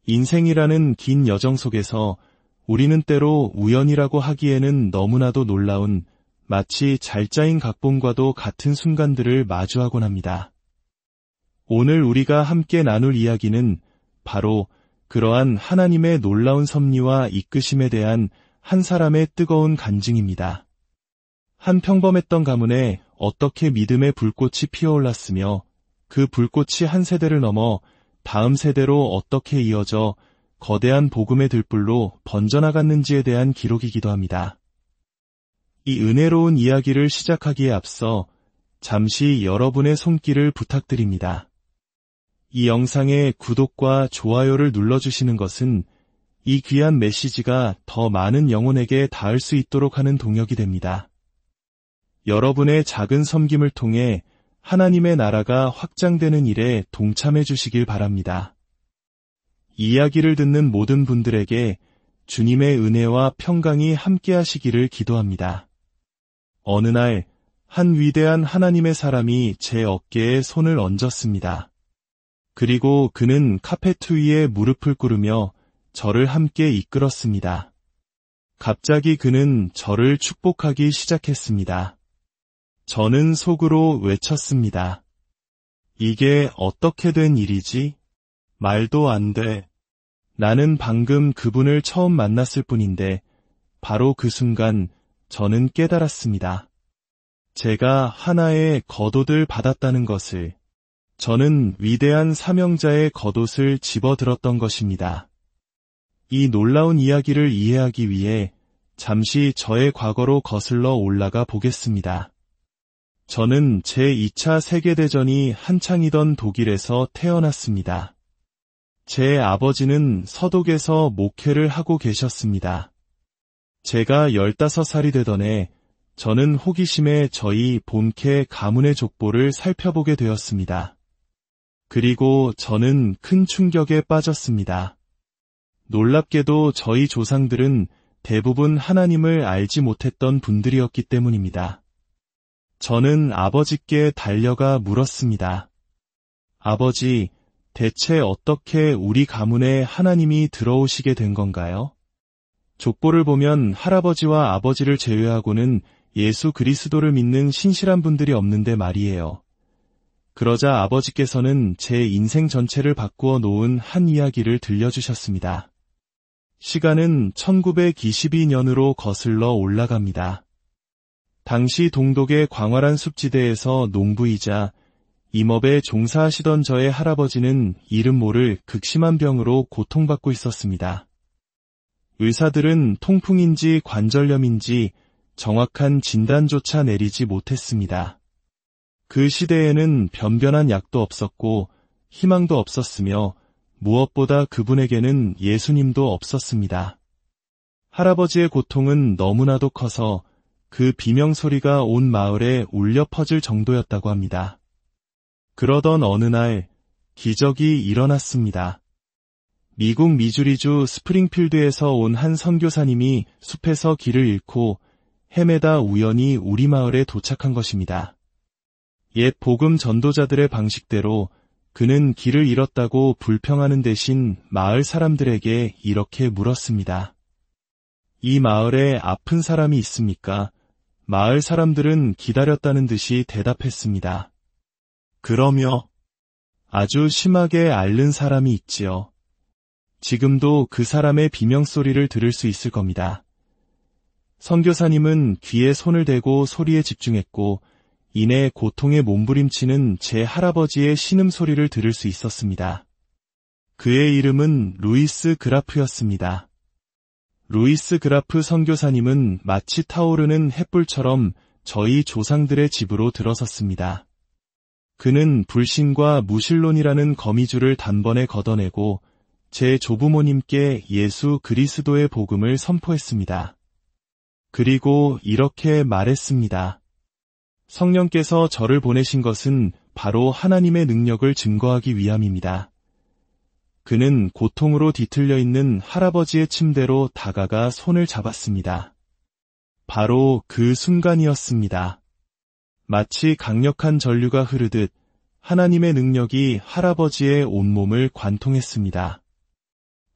인생이라는 긴 여정 속에서 우리는 때로 우연이라고 하기에는 너무나도 놀라운 마치 잘 짜인 각본과도 같은 순간들을 마주하곤 합니다. 오늘 우리가 함께 나눌 이야기는 바로 그러한 하나님의 놀라운 섭리와 이끄심에 대한 한 사람의 뜨거운 간증입니다. 한 평범했던 가문에 어떻게 믿음의 불꽃이 피어올랐으며 그 불꽃이 한 세대를 넘어 다음 세대로 어떻게 이어져 거대한 복음의 들불로 번져나갔는지에 대한 기록이기도 합니다. 이 은혜로운 이야기를 시작하기에 앞서 잠시 여러분의 손길을 부탁드립니다. 이 영상의 구독과 좋아요를 눌러주시는 것은 이 귀한 메시지가 더 많은 영혼에게 닿을 수 있도록 하는 동력이 됩니다. 여러분의 작은 섬김을 통해 하나님의 나라가 확장되는 일에 동참해 주시길 바랍니다. 이야기를 듣는 모든 분들에게 주님의 은혜와 평강이 함께하시기를 기도합니다. 어느 날 한 위대한 하나님의 사람이 제 어깨에 손을 얹었습니다. 그리고 그는 카페트 위에 무릎을 꿇으며 저를 함께 이끌었습니다. 갑자기 그는 저를 축복하기 시작했습니다. 저는 속으로 외쳤습니다. 이게 어떻게 된 일이지? 말도 안 돼. 나는 방금 그분을 처음 만났을 뿐인데 바로 그 순간 저는 깨달았습니다. 제가 하나의 겉옷을 받았다는 것을. 저는 위대한 사명자의 겉옷을 집어들었던 것입니다. 이 놀라운 이야기를 이해하기 위해 잠시 저의 과거로 거슬러 올라가 보겠습니다. 저는 제2차 세계대전이 한창이던 독일에서 태어났습니다. 제 아버지는 서독에서 목회를 하고 계셨습니다. 제가 15살이 되던 해 저는 호기심에 저희 본캐 가문의 족보를 살펴보게 되었습니다. 그리고 저는 큰 충격에 빠졌습니다. 놀랍게도 저희 조상들은 대부분 하나님을 알지 못했던 분들이었기 때문입니다. 저는 아버지께 달려가 물었습니다. 아버지, 대체 어떻게 우리 가문에 하나님이 들어오시게 된 건가요? 족보를 보면 할아버지와 아버지를 제외하고는 예수 그리스도를 믿는 신실한 분들이 없는데 말이에요. 그러자 아버지께서는 제 인생 전체를 바꾸어 놓은 한 이야기를 들려주셨습니다. 시간은 1922년으로 거슬러 올라갑니다. 당시 동독의 광활한 숲지대에서 농부이자 임업에 종사하시던 저의 할아버지는 이름 모를 극심한 병으로 고통받고 있었습니다. 의사들은 통풍인지 관절염인지 정확한 진단조차 내리지 못했습니다. 그 시대에는 변변한 약도 없었고 희망도 없었으며 무엇보다 그분에게는 예수님도 없었습니다. 할아버지의 고통은 너무나도 커서 그 비명소리가 온 마을에 울려 퍼질 정도였다고 합니다. 그러던 어느 날 기적이 일어났습니다. 미국 미주리주 스프링필드에서 온 한 선교사님이 숲에서 길을 잃고 헤매다 우연히 우리 마을에 도착한 것입니다. 옛 복음 전도자들의 방식대로 그는 길을 잃었다고 불평하는 대신 마을 사람들에게 이렇게 물었습니다. 이 마을에 아픈 사람이 있습니까? 마을 사람들은 기다렸다는 듯이 대답했습니다. 그러며 아주 심하게 앓는 사람이 있지요. 지금도 그 사람의 비명소리를 들을 수 있을 겁니다. 선교사님은 귀에 손을 대고 소리에 집중했고 이내 고통에 몸부림치는 제 할아버지의 신음소리를 들을 수 있었습니다. 그의 이름은 루이스 그라프였습니다. 루이스 그라프 선교사님은 마치 타오르는 햇불처럼 저희 조상들의 집으로 들어섰습니다. 그는 불신과 무신론이라는 거미줄을 단번에 걷어내고 제 조부모님께 예수 그리스도의 복음을 선포했습니다. 그리고 이렇게 말했습니다. 성령께서 저를 보내신 것은 바로 하나님의 능력을 증거하기 위함입니다. 그는 고통으로 뒤틀려 있는 할아버지의 침대로 다가가 손을 잡았습니다. 바로 그 순간이었습니다. 마치 강력한 전류가 흐르듯 하나님의 능력이 할아버지의 온몸을 관통했습니다.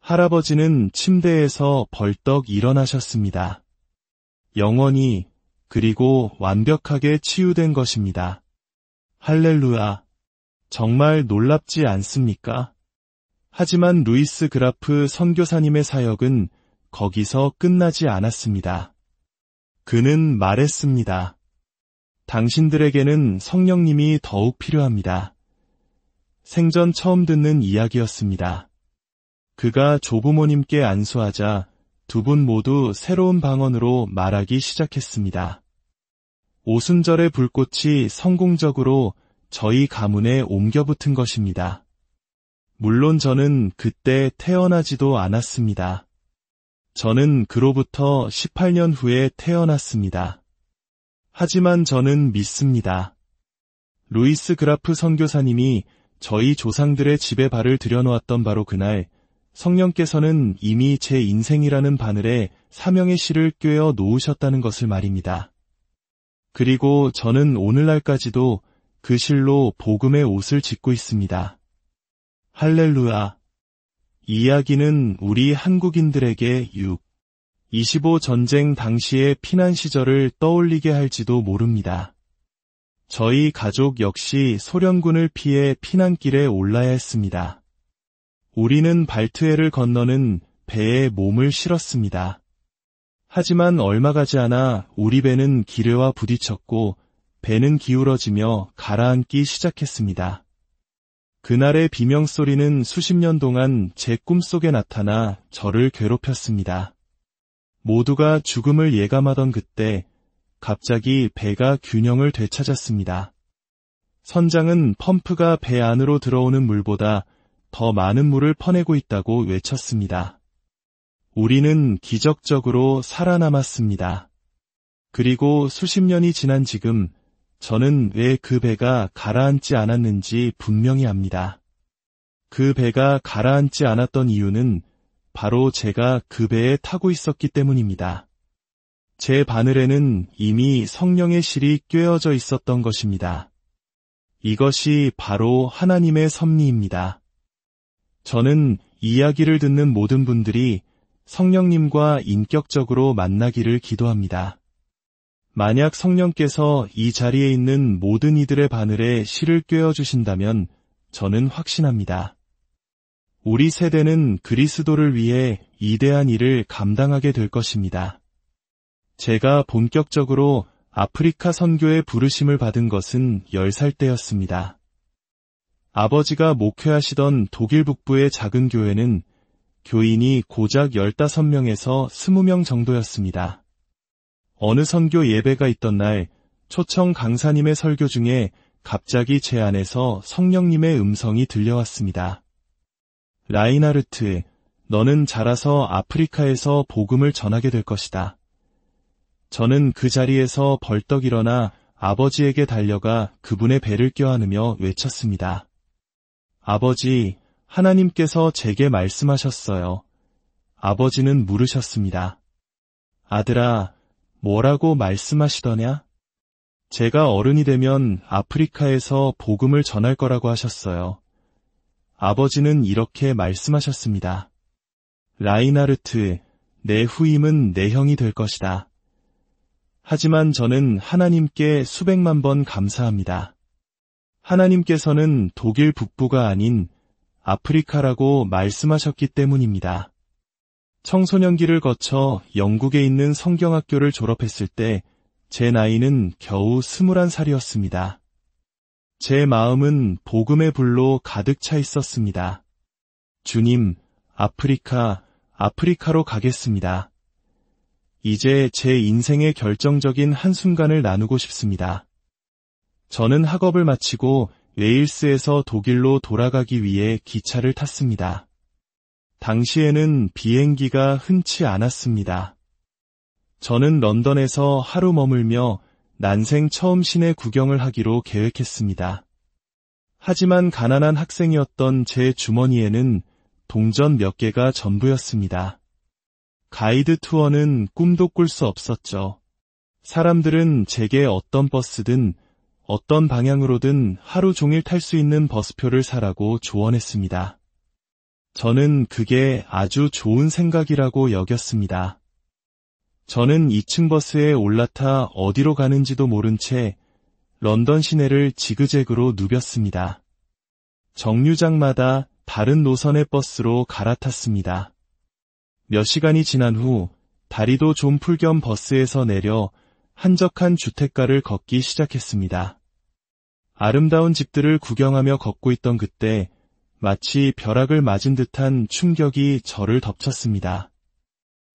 할아버지는 침대에서 벌떡 일어나셨습니다. 영원히 그리고 완벽하게 치유된 것입니다. 할렐루야. 정말 놀랍지 않습니까? 하지만 루이스 그라프 선교사님의 사역은 거기서 끝나지 않았습니다. 그는 말했습니다. 당신들에게는 성령님이 더욱 필요합니다. 생전 처음 듣는 이야기였습니다. 그가 조부모님께 안수하자 두 분 모두 새로운 방언으로 말하기 시작했습니다. 오순절의 불꽃이 성공적으로 저희 가문에 옮겨붙은 것입니다. 물론 저는 그때 태어나지도 않았습니다. 저는 그로부터 18년 후에 태어났습니다. 하지만 저는 믿습니다. 루이스 그라프 선교사님이 저희 조상들의 집에 발을 들여놓았던 바로 그날, 성령께서는 이미 제 인생이라는 바늘에 사명의 실을 꿰어 놓으셨다는 것을 말입니다. 그리고 저는 오늘날까지도 그 실로 복음의 옷을 짓고 있습니다. 할렐루야. 이 이야기는 우리 한국인들에게 6.25 전쟁 당시의 피난 시절을 떠올리게 할지도 모릅니다. 저희 가족 역시 소련군을 피해 피난길에 올라야 했습니다. 우리는 발트해를 건너는 배에 몸을 실었습니다. 하지만 얼마 가지 않아 우리 배는 기뢰와 부딪혔고 배는 기울어지며 가라앉기 시작했습니다. 그날의 비명소리는 수십 년 동안 제 꿈속에 나타나 저를 괴롭혔습니다. 모두가 죽음을 예감하던 그때 갑자기 배가 균형을 되찾았습니다. 선장은 펌프가 배 안으로 들어오는 물보다 더 많은 물을 퍼내고 있다고 외쳤습니다. 우리는 기적적으로 살아남았습니다. 그리고 수십 년이 지난 지금 저는 왜 그 배가 가라앉지 않았는지 분명히 압니다. 그 배가 가라앉지 않았던 이유는 바로 제가 그 배에 타고 있었기 때문입니다. 제 바늘에는 이미 성령의 실이 꿰어져 있었던 것입니다. 이것이 바로 하나님의 섭리입니다. 저는 이야기를 듣는 모든 분들이 성령님과 인격적으로 만나기를 기도합니다. 만약 성령께서 이 자리에 있는 모든 이들의 바늘에 실을 꿰어주신다면 저는 확신합니다. 우리 세대는 그리스도를 위해 이대한 일을 감당하게 될 것입니다. 제가 본격적으로 아프리카 선교에 부르심을 받은 것은 10살 때였습니다. 아버지가 목회하시던 독일 북부의 작은 교회는 교인이 고작 15명에서 20명 정도였습니다. 어느 선교 예배가 있던 날 초청 강사님의 설교 중에 갑자기 제 안에서 성령님의 음성이 들려왔습니다. 라인하르트, 너는 자라서 아프리카에서 복음을 전하게 될 것이다. 저는 그 자리에서 벌떡 일어나 아버지에게 달려가 그분의 배를 껴안으며 외쳤습니다. 아버지, 하나님께서 제게 말씀하셨어요. 아버지는 물으셨습니다. 아들아, 뭐라고 말씀하시더냐? 제가 어른이 되면 아프리카에서 복음을 전할 거라고 하셨어요. 아버지는 이렇게 말씀하셨습니다. 라인하르트, 내 후임은 내 형이 될 것이다. 하지만 저는 하나님께 수백만 번 감사합니다. 하나님께서는 독일 북부가 아닌 아프리카라고 말씀하셨기 때문입니다. 청소년기를 거쳐 영국에 있는 성경학교를 졸업했을 때 제 나이는 겨우 21살이었습니다. 제 마음은 복음의 불로 가득 차 있었습니다. 주님, 아프리카로 가겠습니다. 이제 제 인생의 결정적인 한순간을 나누고 싶습니다. 저는 학업을 마치고 웨일스에서 독일로 돌아가기 위해 기차를 탔습니다. 당시에는 비행기가 흔치 않았습니다. 저는 런던에서 하루 머물며 난생 처음 시내 구경을 하기로 계획했습니다. 하지만 가난한 학생이었던 제 주머니에는 동전 몇 개가 전부였습니다. 가이드 투어는 꿈도 꿀 수 없었죠. 사람들은 제게 어떤 버스든 어떤 방향으로든 하루 종일 탈 수 있는 버스표를 사라고 조언했습니다. 저는 그게 아주 좋은 생각이라고 여겼습니다. 저는 2층 버스에 올라타 어디로 가는지도 모른 채 런던 시내를 지그재그로 누볐습니다. 정류장마다 다른 노선의 버스로 갈아탔습니다. 몇 시간이 지난 후 다리도 좀 풀 겸 버스에서 내려 한적한 주택가를 걷기 시작했습니다. 아름다운 집들을 구경하며 걷고 있던 그때 마치 벼락을 맞은 듯한 충격이 저를 덮쳤습니다.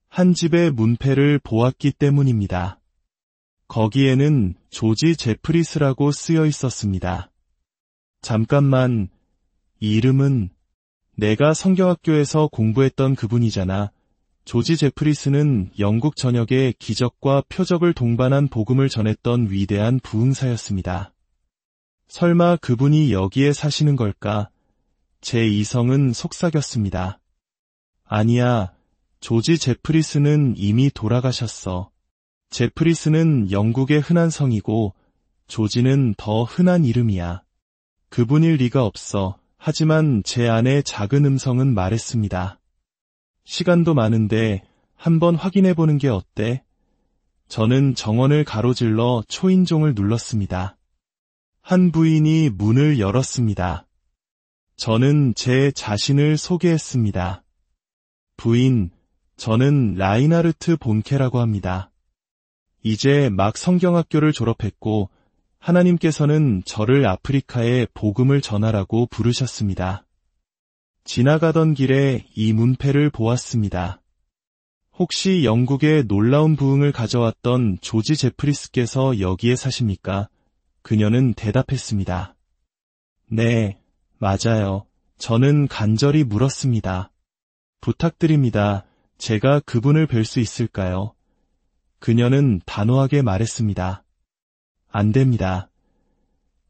한 집의 문패를 보았기 때문입니다. 거기에는 조지 제프리스라고 쓰여 있었습니다. 잠깐만, 이 이름은 내가 성경학교에서 공부했던 그분이잖아. 조지 제프리스는 영국 전역에 기적과 표적을 동반한 복음을 전했던 위대한 부흥사였습니다. 설마 그분이 여기에 사시는 걸까? 제 이성은 속삭였습니다. 아니야, 조지 제프리스는 이미 돌아가셨어. 제프리스는 영국의 흔한 성이고 조지는 더 흔한 이름이야. 그분일 리가 없어. 하지만 제 안의 작은 음성은 말했습니다. 시간도 많은데 한번 확인해보는 게 어때? 저는 정원을 가로질러 초인종을 눌렀습니다. 한 부인이 문을 열었습니다. 저는 제 자신을 소개했습니다. 부인, 저는 라인하르트 본케라고 합니다. 이제 막 성경학교를 졸업했고 하나님께서는 저를 아프리카에 복음을 전하라고 부르셨습니다. 지나가던 길에 이 문패를 보았습니다. 혹시 영국에 놀라운 부흥을 가져왔던 조지 제프리스께서 여기에 사십니까? 그녀는 대답했습니다. 네, 맞아요. 저는 간절히 물었습니다. 부탁드립니다. 제가 그분을 뵐 수 있을까요? 그녀는 단호하게 말했습니다. 안 됩니다.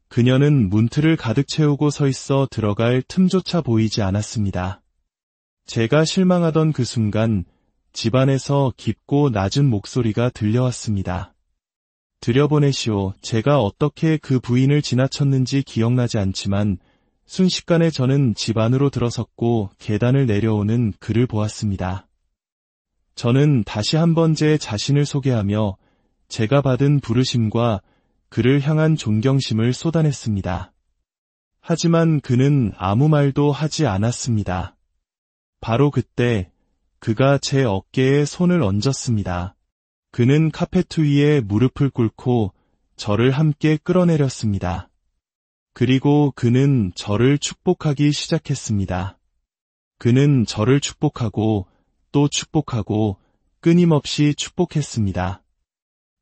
그녀는 문틀을 가득 채우고 서 있어 들어갈 틈조차 보이지 않았습니다. 제가 실망하던 그 순간 집안에서 깊고 낮은 목소리가 들려왔습니다. 들여보내시오. 제가 어떻게 그 부인을 지나쳤는지 기억나지 않지만 순식간에 저는 집 안으로 들어섰고 계단을 내려오는 그를 보았습니다. 저는 다시 한번 제 자신을 소개하며 제가 받은 부르심과 그를 향한 존경심을 쏟아냈습니다. 하지만 그는 아무 말도 하지 않았습니다. 바로 그때 그가 제 어깨에 손을 얹었습니다. 그는 카페트 위에 무릎을 꿇고 저를 함께 끌어내렸습니다. 그리고 그는 저를 축복하기 시작했습니다. 그는 저를 축복하고 또 축복하고 끊임없이 축복했습니다.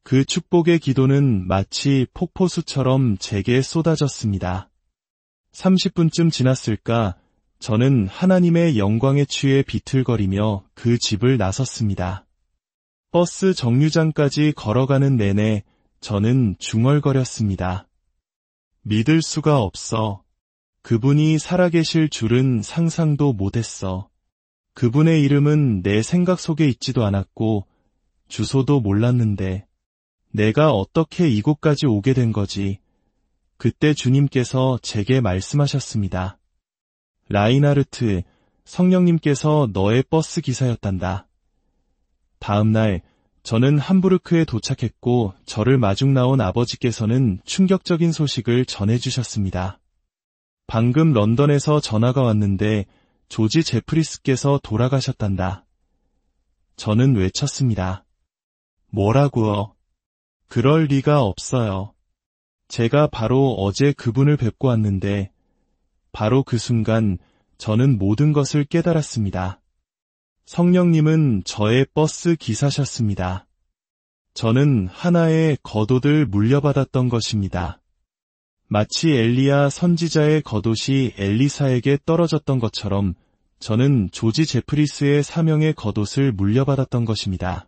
그 축복의 기도는 마치 폭포수처럼 제게 쏟아졌습니다. 30분쯤 지났을까 저는 하나님의 영광에 취해 비틀거리며 그 집을 나섰습니다. 버스 정류장까지 걸어가는 내내 저는 중얼거렸습니다. 믿을 수가 없어. 그분이 살아계실 줄은 상상도 못했어. 그분의 이름은 내 생각 속에 있지도 않았고 주소도 몰랐는데 내가 어떻게 이곳까지 오게 된 거지? 그때 주님께서 제게 말씀하셨습니다. 라인하르트, 성령님께서 너의 버스 기사였단다. 다음 날 저는 함부르크에 도착했고 저를 마중 나온 아버지께서는 충격적인 소식을 전해주셨습니다. 방금 런던에서 전화가 왔는데 조지 제프리스께서 돌아가셨단다. 저는 외쳤습니다. 뭐라고요? 그럴 리가 없어요. 제가 바로 어제 그분을 뵙고 왔는데 바로 그 순간 저는 모든 것을 깨달았습니다. 성령님은 저의 버스 기사셨습니다. 저는 하나의 겉옷을 물려받았던 것입니다. 마치 엘리야 선지자의 겉옷이 엘리사에게 떨어졌던 것처럼 저는 조지 제프리스의 사명의 겉옷을 물려받았던 것입니다.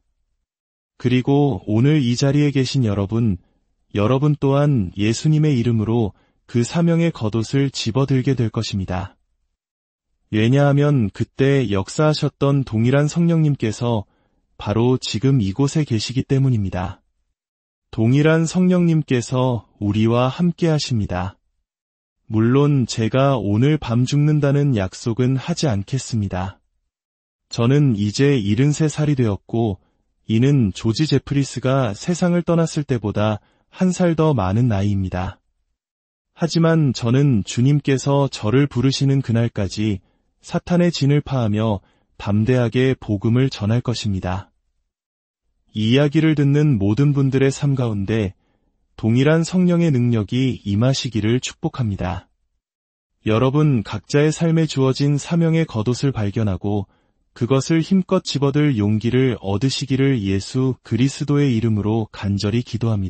그리고 오늘 이 자리에 계신 여러분 또한 예수님의 이름으로 그 사명의 겉옷을 집어들게 될 것입니다. 왜냐하면 그때 역사하셨던 동일한 성령님께서 바로 지금 이곳에 계시기 때문입니다. 동일한 성령님께서 우리와 함께 하십니다. 물론 제가 오늘 밤 죽는다는 약속은 하지 않겠습니다. 저는 이제 73살이 되었고, 이는 조지 제프리스가 세상을 떠났을 때보다 한 살 더 많은 나이입니다. 하지만 저는 주님께서 저를 부르시는 그날까지 사탄의 진을 파하며 담대하게 복음을 전할 것입니다. 이 이야기를 듣는 모든 분들의 삶 가운데 동일한 성령의 능력이 임하시기를 축복합니다. 여러분 각자의 삶에 주어진 사명의 겉옷을 발견하고 그것을 힘껏 집어들 용기를 얻으시기를 예수 그리스도의 이름으로 간절히 기도합니다.